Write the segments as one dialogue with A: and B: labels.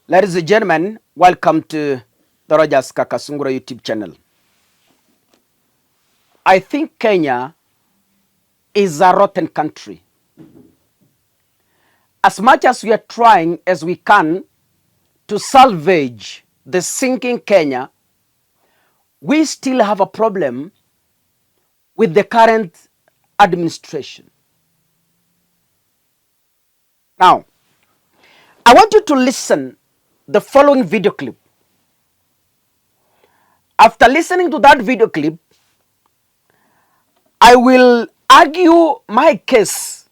A: Ladies and gentlemen, welcome to the Rogers Kakasungura YouTube channel. I think Kenya is a rotten country. As much as we are trying as we can to salvage the sinking Kenya, we still have a problem with the current administration. Now, I want you to listen the following video clip. After listening to that video clip, I will argue my case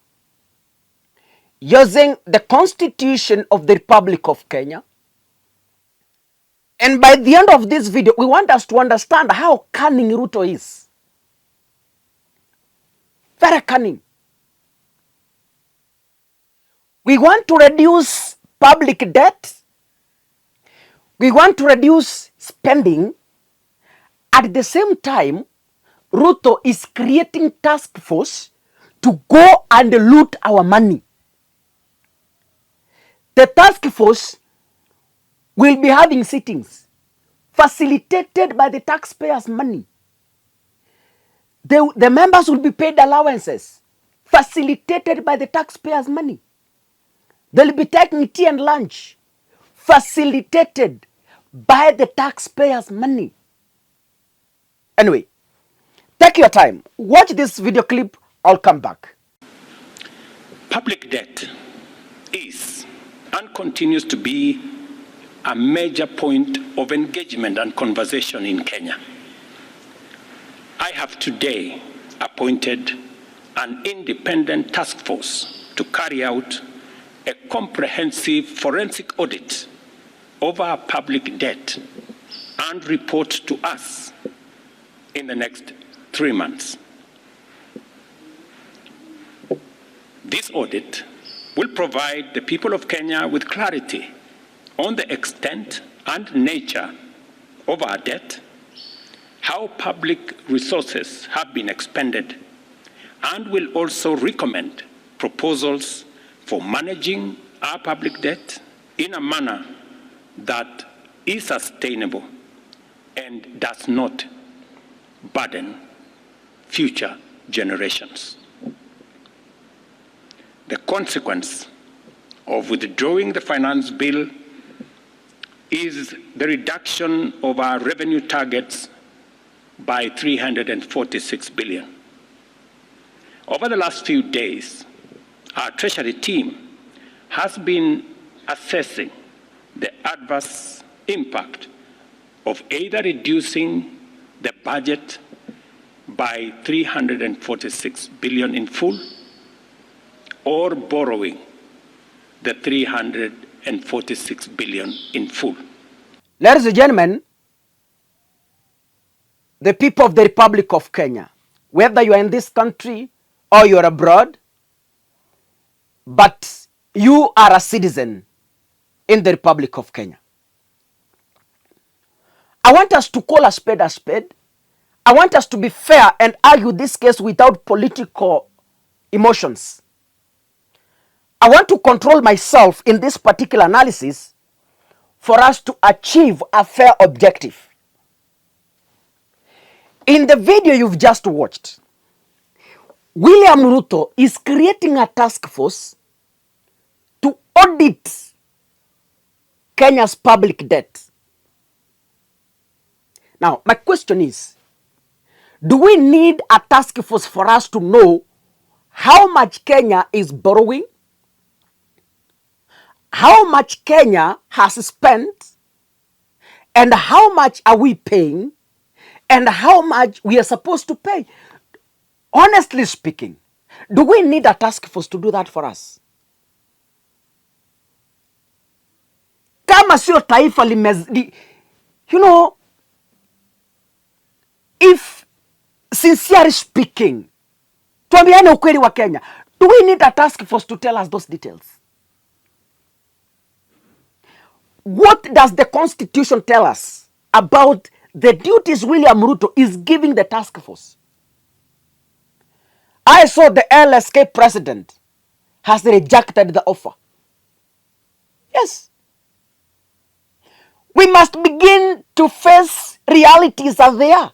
A: using the Constitution of the Republic of Kenya. And by the end of this video, we want us to understand how cunning Ruto is. Very cunning. We want to reduce public debt. We want to reduce spending. At the same time, Ruto is creating task force to go and loot our money. The task force will be having sittings facilitated by the taxpayers' money. The members will be paid allowances facilitated by the taxpayers' money. They'll be taking tea and lunch facilitated by the taxpayers' money. Anyway, take your time. Watch this video clip. I'll come back.
B: Public debt is and continues to be a major point of engagement and conversation in Kenya. I have today appointed an independent task force to carry out a comprehensive forensic audit over our public debt and report to us in the next 3 months. This audit will provide the people of Kenya with clarity on the extent and nature of our debt, how public resources have been expended, and will also recommend proposals for managing our public debt in a manner that is sustainable and does not burden future generations. The consequence of withdrawing the finance bill is the reduction of our revenue targets by 346 billion. Over the last few days, our Treasury team has been assessing the adverse impact of either reducing the budget by 346 billion in full or borrowing the 346 billion in full.
A: Ladies and gentlemen, the people of the Republic of Kenya, whether you are in this country or you are abroad, but you are a citizen in the Republic of Kenya, I want us to call a spade a spade. I want us to be fair and argue this case without political emotions. I want to control myself in this particular analysis for us to achieve a fair objective. In the video you've just watched, William Ruto is creating a task force to audit Kenya's public debt. Now, my question is, do we need a task force for us to know how much Kenya is borrowing, how much Kenya has spent, and how much are we paying, and how much we are supposed to pay? Honestly speaking, do we need a task force to do that for us? Kama sio taifa if sincerely speaking, tuambiane ukweli wa Kenya, do we need a task force to tell us those details? What does the Constitution tell us about the duties William Ruto is giving the task force? I saw the LSK president has rejected the offer. Yes. We must begin to face realities as they are.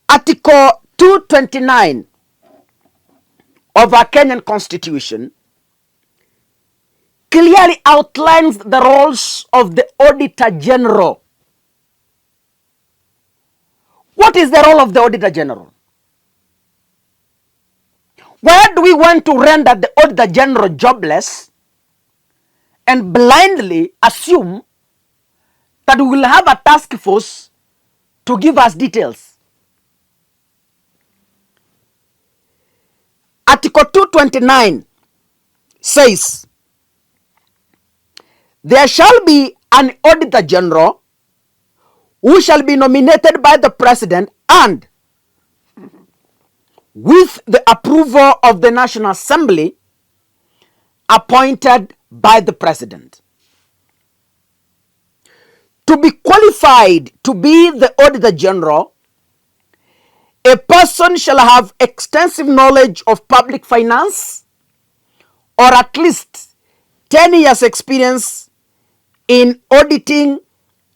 A: Article 229 of our Kenyan Constitution clearly outlines the roles of the Auditor General. What is the role of the Auditor General? Why do we want to render the Auditor General jobless and blindly assume that we will have a task force to give us details? Article 229 says, there shall be an Auditor General who shall be nominated by the President and, with the approval of the National Assembly, appointed by the President. To be qualified to be the Auditor General, a person shall have extensive knowledge of public finance or at least 10 years experience in auditing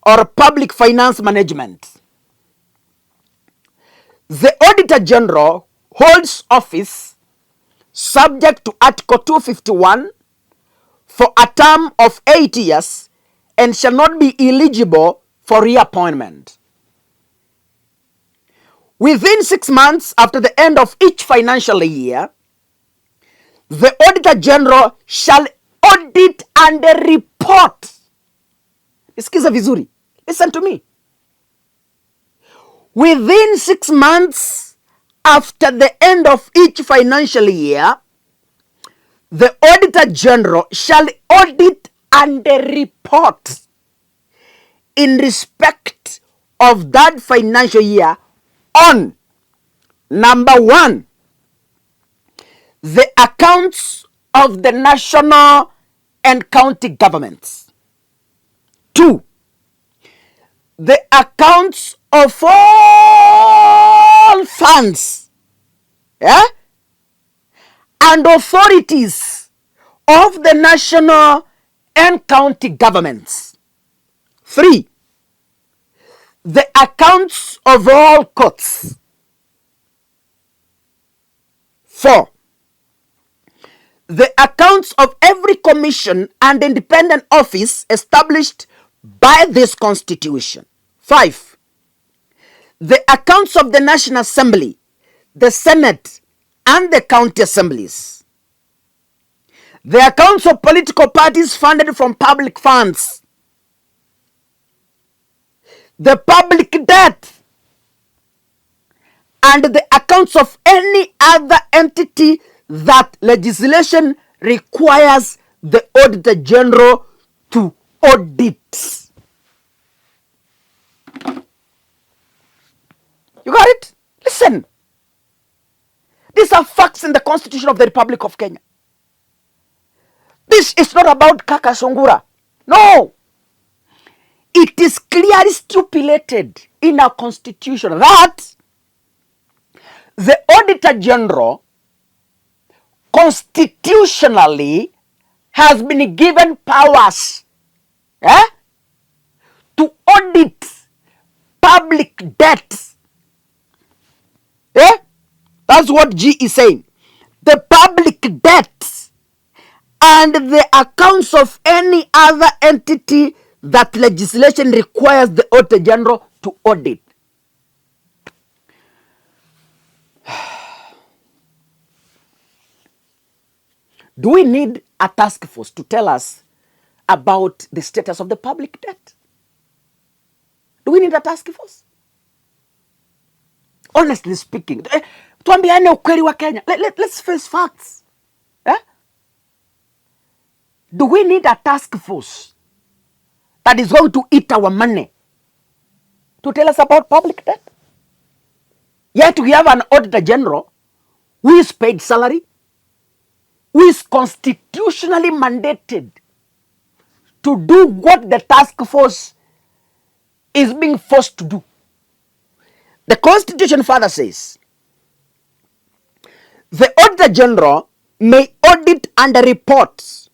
A: or public finance management. The Auditor General holds office subject to Article 251 for a term of 8 years and shall not be eligible for reappointment. Within 6 months after the end of each financial year, the Auditor General shall audit and report. Sikiza vizuri. Listen to me. Within 6 months after the end of each financial year, the Auditor General shall audit and report in respect of that financial year on, number 1, the accounts of the national and county governments. 2, the accounts of all funds, and authorities of the national and county governments. 3, the accounts of all courts. 4, the accounts of every commission and independent office established by this Constitution. 5, the accounts of the National Assembly, the Senate, and the county assemblies. The accounts of political parties funded from public funds. The public debt, and the accounts of any other entity that legislation requires the Auditor General to audit. You got it? Listen. These are facts in the Constitution of the Republic of Kenya. This is not about Kakasungura. No. It is clearly stipulated in our Constitution that the Auditor General constitutionally has been given powers to audit public debt. That's what G is saying. The public debt and the accounts of any other entity that legislation requires the Auditor General to audit. Do we need a task force to tell us about the status of the public debt? Do we need a task force? Honestly speaking, tuambiane ukweli wa Kenya. Let's face facts. Do we need a task force that is going to eat our money to tell us about public debt? Yet we have an Auditor General who is paid salary, who is constitutionally mandated to do what the task force is being forced to do. The Constitution further says, the Auditor General may audit and report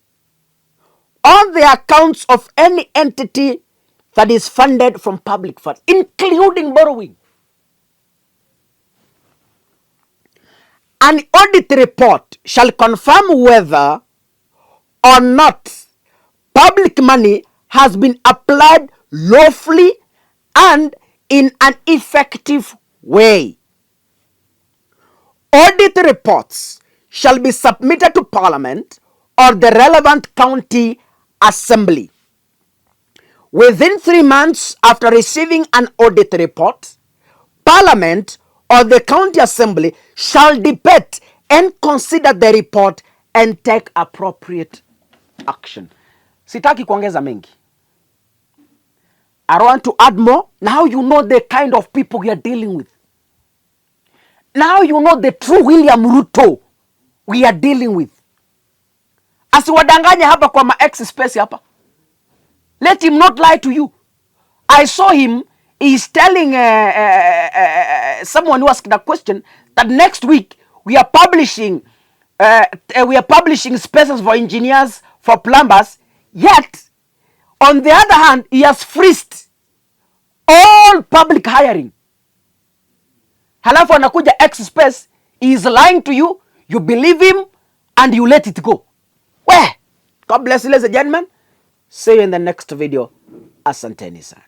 A: on all the accounts of any entity that is funded from public funds, including borrowing. An audit report shall confirm whether or not public money has been applied lawfully and in an effective way. Audit reports shall be submitted to Parliament or the relevant county assembly. Within 3 months after receiving an audit report, Parliament or the county assembly shall debate and consider the report and take appropriate action. Sitaki kuongeza mengi. I want to add more. Now you know the kind of people we are dealing with. Now you know the true William Ruto we are dealing with. Asiwadanganya hapa kwa ma-X space hapa. Let him not lie to you. I saw him, he's telling someone who asked that question that next week we are publishing spaces for engineers, for plumbers, yet on the other hand he has freezed all public hiring. Halafu anakuja X space, he is lying to you, you believe him and you let it go. Where? God bless you, ladies and gentlemen. See you in the next video. Asanteni sana.